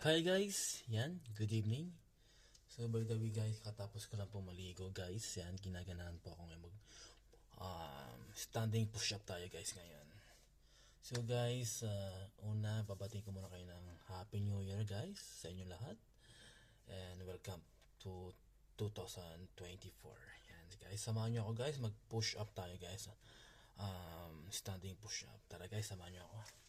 Hi guys, yan, good evening. So by the way guys, katapos ko lang po maligo guys. Yan, ginaganahan po ako ngayon mag standing push up tayo guys ngayon. So guys, una babatiin ko muna kayo ng Happy New Year guys sa inyo lahat. And welcome to 2024. Yan guys, samahan nyo ako guys, mag push up tayo guys. Standing push up. Tara guys, samahan nyo ako.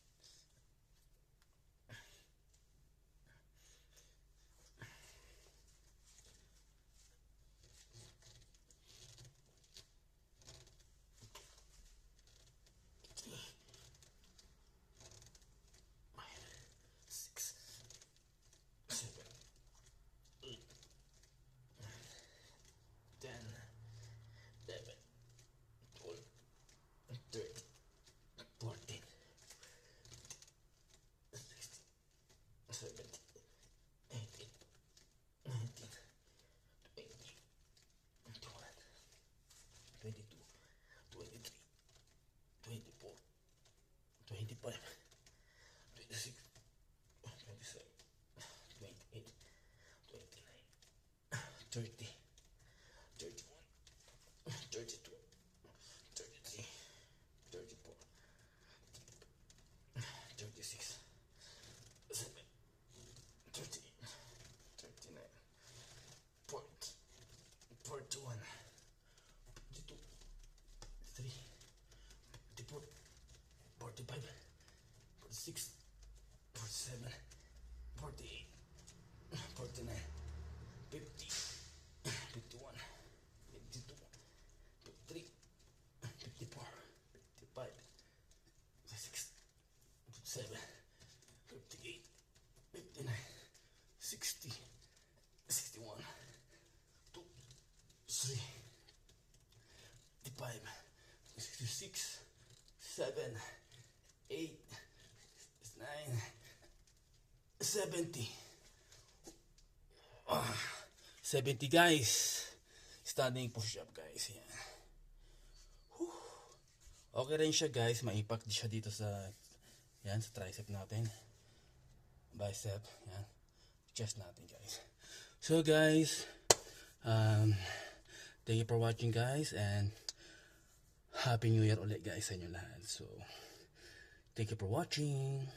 Six, 7, 8, 9, 70. 70 guys. Standing push up guys. Yan. Okay rin siya guys. Maimpact siya dito sa yan, sa tricep natin. Bicep. Yan. Chest natin guys. So guys, thank you for watching guys, and Happy New Year ulit guys sa inyo lahat. So, thank you for watching.